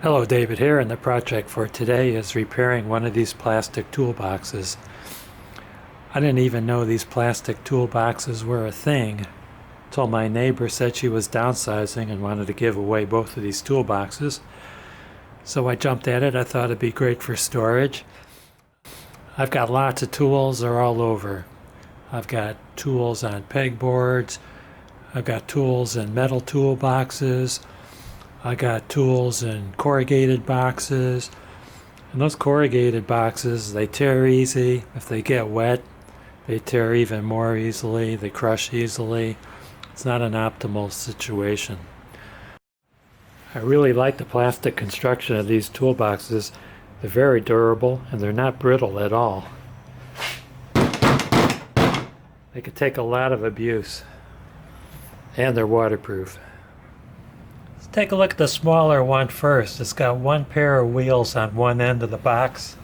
Hello, David here, and the project for today is repairing one of these plastic toolboxes. I didn't even know these plastic toolboxes were a thing until my neighbor said she was downsizing and wanted to give away both of these toolboxes. So I jumped at it. I thought it'd be great for storage. I've got lots of tools. They're all over. I've got tools on pegboards. I've got tools in metal toolboxes. I got tools in corrugated boxes, and those corrugated boxes, they tear easy. If they get wet, they tear even more easily. They crush easily. It's not an optimal situation. I really like the plastic construction of these toolboxes. They're very durable and they're not brittle at all. They could take a lot of abuse, and they're waterproof. Take a look at the smaller one first. It's got one pair of wheels on one end of the box.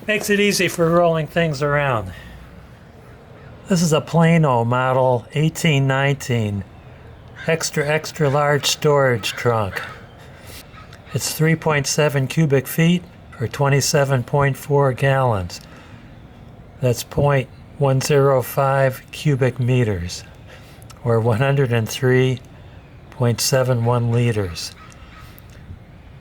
Makes it easy for rolling things around. This is a Plano model 1819 extra large storage trunk. It's 3.7 cubic feet or 27.4 gallons. That's 0.105 cubic meters, or 103.71 liters.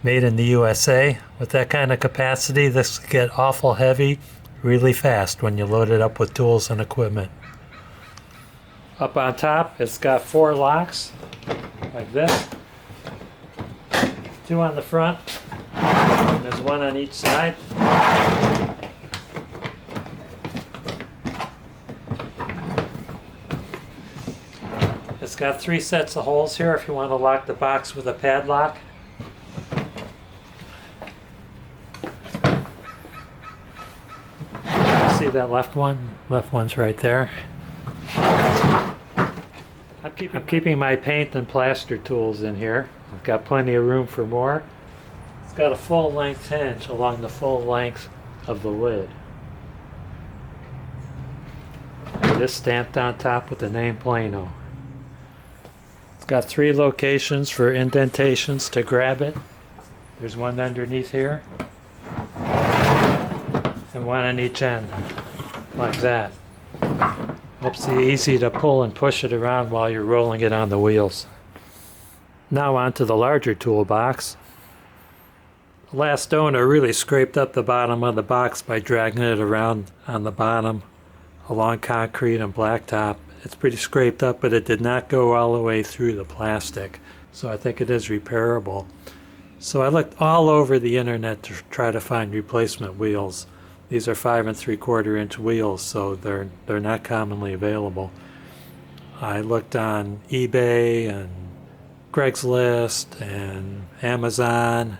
Made in the USA. With that kind of capacity, this could get awful heavy really fast when you load it up with tools and equipment. Up on top, it's got 4 locks, like this. 2 on the front, and there's 1 on each side. It's got 3 sets of holes here if you want to lock the box with a padlock. See that left one? Left one's right there. I'm keeping my paint and plaster tools in here. I've got plenty of room for more. It's got a full length hinge along the full length of the lid. It is stamped on top with the name Plano. Got 3 locations for indentations to grab it. There's one underneath here and 1 on each end, like that. It's easy to pull and push it around while you're rolling it on the wheels. Now on to the larger toolbox. The last owner really scraped up the bottom of the box by dragging it around on the bottom along concrete and blacktop. It's pretty scraped up, but it did not go all the way through the plastic, so I think it is repairable. So I looked all over the internet to try to find replacement wheels. These are 5 3/4 inch wheels, so they're not commonly available. I looked on eBay and Craigslist and Amazon,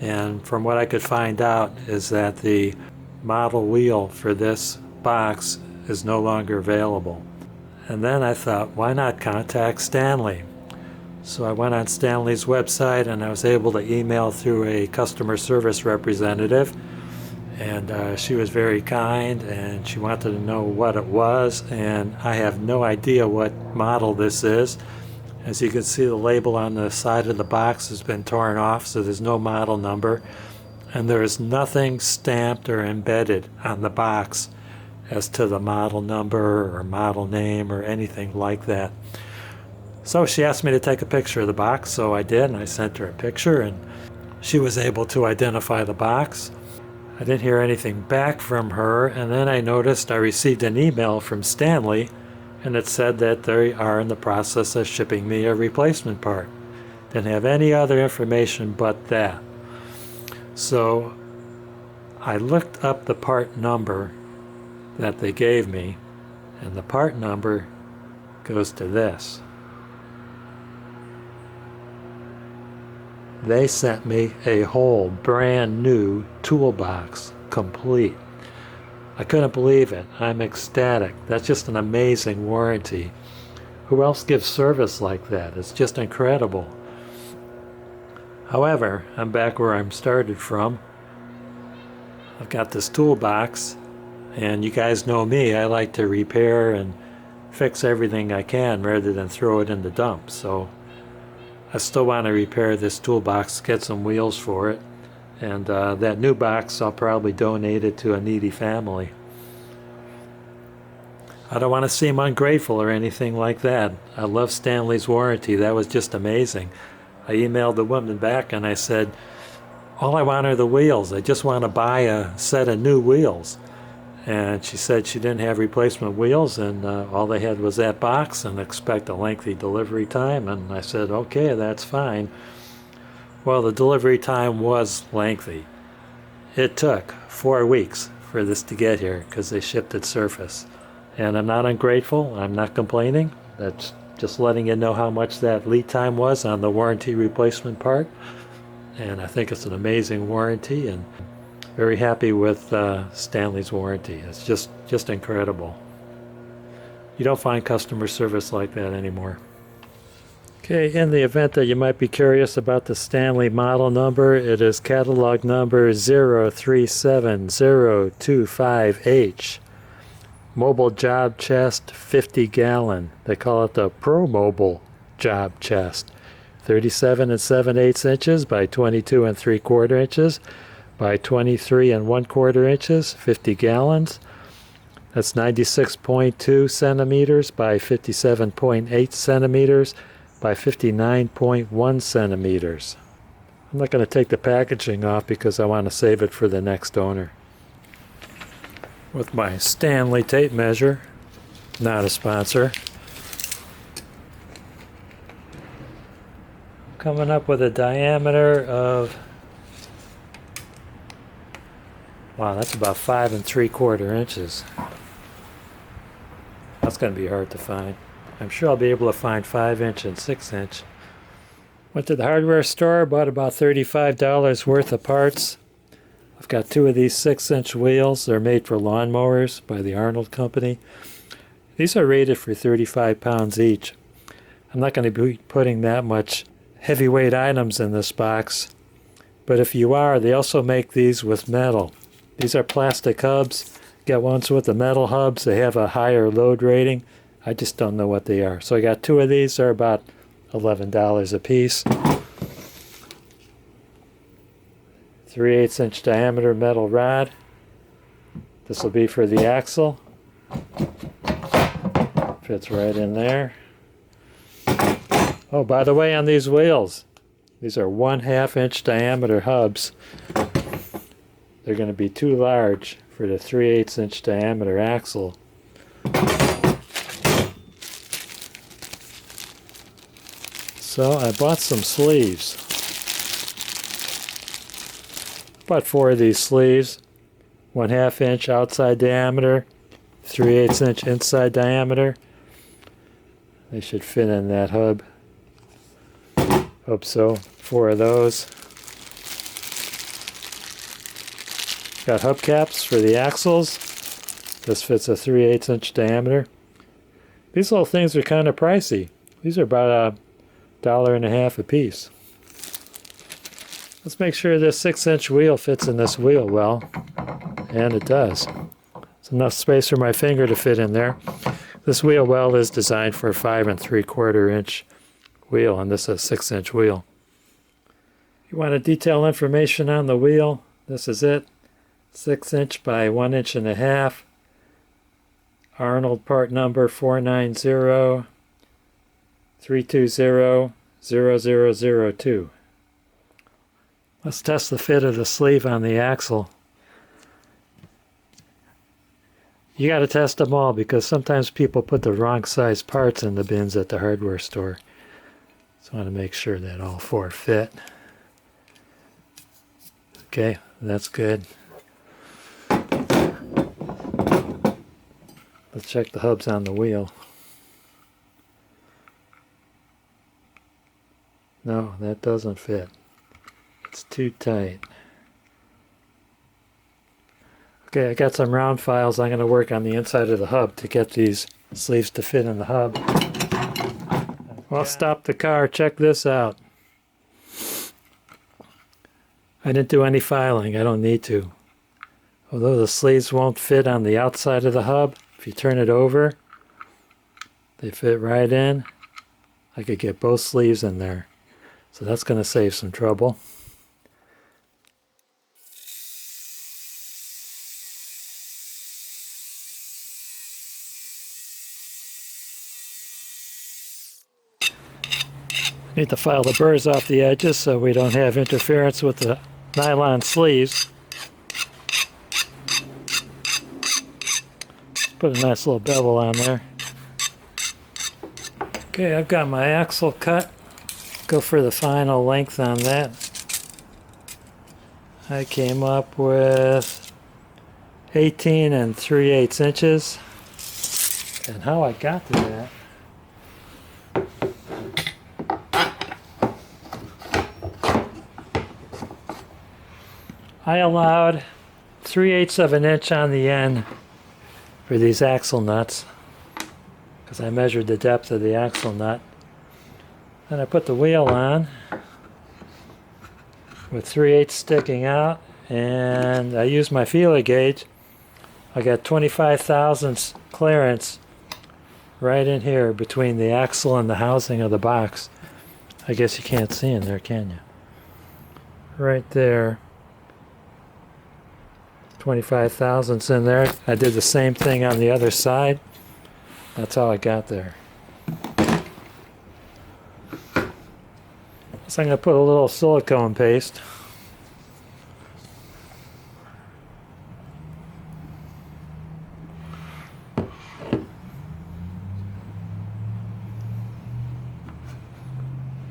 and from what I could find out is that the model wheel for this box is no longer available. And then I thought, why not contact Stanley? So I went on Stanley's website and I was able to email through a customer service representative, and she was very kind and she wanted to know what it was, and I have no idea what model this is. As you can see, the label on the side of the box has been torn off, so there's no model number, and there is nothing stamped or embedded on the box as to the model number or model name or anything like that. So she asked me to take a picture of the box, so I did, and I sent her a picture, and she was able to identify the box. I didn't hear anything back from her, and then I noticed I received an email from Stanley, and it said that they are in the process of shipping me a replacement part. Didn't have any other information but that. So I looked up the part number that they gave me, and the part number goes to this. They sent me a whole brand new toolbox, complete. I couldn't believe it. I'm ecstatic. That's just an amazing warranty. Who else gives service like that? It's just incredible. However, I'm back where I'm started from. I've got this toolbox, and you guys know me. I like to repair and fix everything I can rather than throw it in the dump. So I still want to repair this toolbox, get some wheels for it, and that new box I'll probably donate it to a needy family. I don't want to seem ungrateful or anything like that. I love Stanley's warranty. That was just amazing. I emailed the woman back and I said, all I want are the wheels. I just want to buy a set of new wheels. And she said she didn't have replacement wheels, and all they had was that box, and expect a lengthy delivery time. And I said, okay, that's fine. Well, the delivery time was lengthy. It took 4 weeks for this to get here because they shipped it surface. And I'm not ungrateful. I'm not complaining. That's just letting you know how much that lead time was on the warranty replacement part. And I think it's an amazing warranty, and very happy with Stanley's warranty. It's just incredible. You don't find customer service like that anymore. Okay, in the event that you might be curious about the Stanley model number, it is catalog number 037025H. Mobile job chest, 50 gallon. They call it the Promobile Jobchest. 37 7/8 inches by 22 3/4 inches by 23 1/4 inches, 50 gallons. That's 96.2 centimeters by 57.8 centimeters by 59.1 centimeters. I'm not going to take the packaging off because I want to save it for the next owner. With my Stanley tape measure, not a sponsor, coming up with a diameter of, wow, that's about 5 3/4 inches. That's going to be hard to find. I'm sure I'll be able to find 5 inch and 6 inch. Went to the hardware store, bought about $35 worth of parts. I've got 2 of these 6 inch wheels. They're made for lawnmowers by the Arnold Company. These are rated for 35 pounds each. I'm not going to be putting that much heavyweight items in this box, but if you are, they also make these with metal. These are plastic hubs. Get ones with the metal hubs. They have a higher load rating. I just don't know what they are. So I got 2 of these. They're about $11 a piece. 3/8 inch diameter metal rod. This will be for the axle. Fits right in there. Oh, by the way, on these wheels, these are 1/2 inch diameter hubs. They're going to be too large for the 3/8 inch diameter axle. So I bought some sleeves. Bought 4 of these sleeves. 1/2 inch outside diameter, 3/8 inch inside diameter. They should fit in that hub. Hope so. 4 of those. Got hubcaps for the axles. This fits a 3/8 inch diameter. These little things are kind of pricey. These are about $1.50 a piece. Let's make sure this 6 inch wheel fits in this wheel well. And it does. There's enough space for my finger to fit in there. This wheel well is designed for a 5 3/4 inch wheel, and this is a 6 inch wheel. You want a detailed information on the wheel? This is it. 6 inch by 1.5 inches. Arnold part number 490-320-0002. Let's test the fit of the sleeve on the axle. You got to test them all because sometimes people put the wrong size parts in the bins at the hardware store. So I want to make sure that all 4 fit. Okay, that's good. Let's check the hubs on the wheel. No, that doesn't fit. It's too tight. Okay, I got some round files. I'm going to work on the inside of the hub to get these sleeves to fit in the hub. Well, stop the car. Check this out. I didn't do any filing. I don't need to. Although the sleeves won't fit on the outside of the hub, if you turn it over, They fit right in. I could get both sleeves in there. So that's going to save some trouble. Need to file the burrs off the edges so we don't have interference with the nylon sleeves. Put a nice little bevel on there. Okay, I've got my axle cut. Go for the final length on that. I came up with 18 3/8 inches. And how I got to that, I allowed 3/8 of an inch on the end for these axle nuts because I measured the depth of the axle nut. Then I put the wheel on with 3/8 sticking out, and I used my feeler gauge. I got 25 thousandths clearance right in here between the axle and the housing of the box. I guess you can't see in there, can you? Right there. 25 thousandths in there. I did the same thing on the other side. That's how I got there. So I'm going to put a little silicone paste.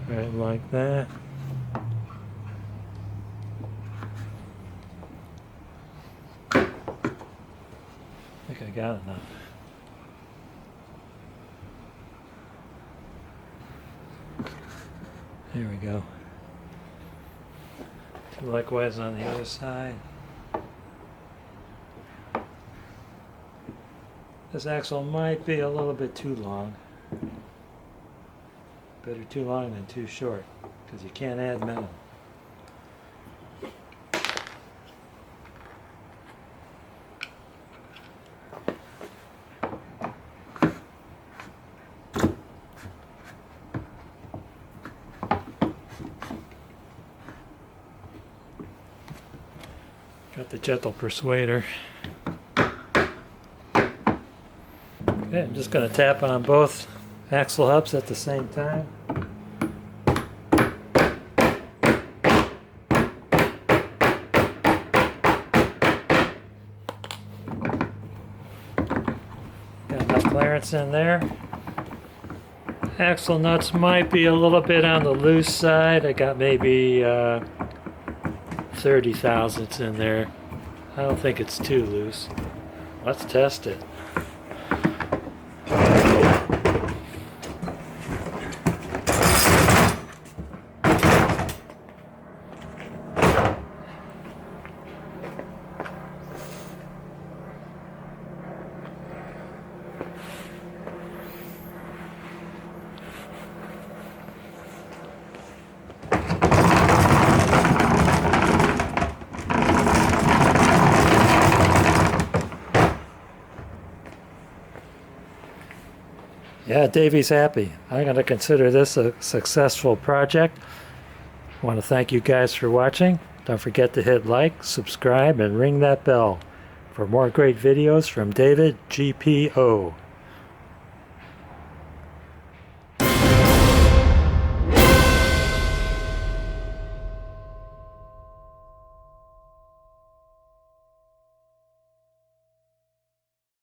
Right like that. I think I got enough. There we go. Likewise on the other side. This axle might be a little bit too long. Better too long than too short, because you can't add metal. Got the gentle persuader. Okay, I'm just going to tap on both axle hubs at the same time. Got enough clearance in there. Axle nuts might be a little bit on the loose side. I got maybe 30 thousandths in there. I don't think it's too loose. Let's test it. Yeah, Davey's happy. I'm going to consider this a successful project. I want to thank you guys for watching. Don't forget to hit like, subscribe, and ring that bell for more great videos from David GPO.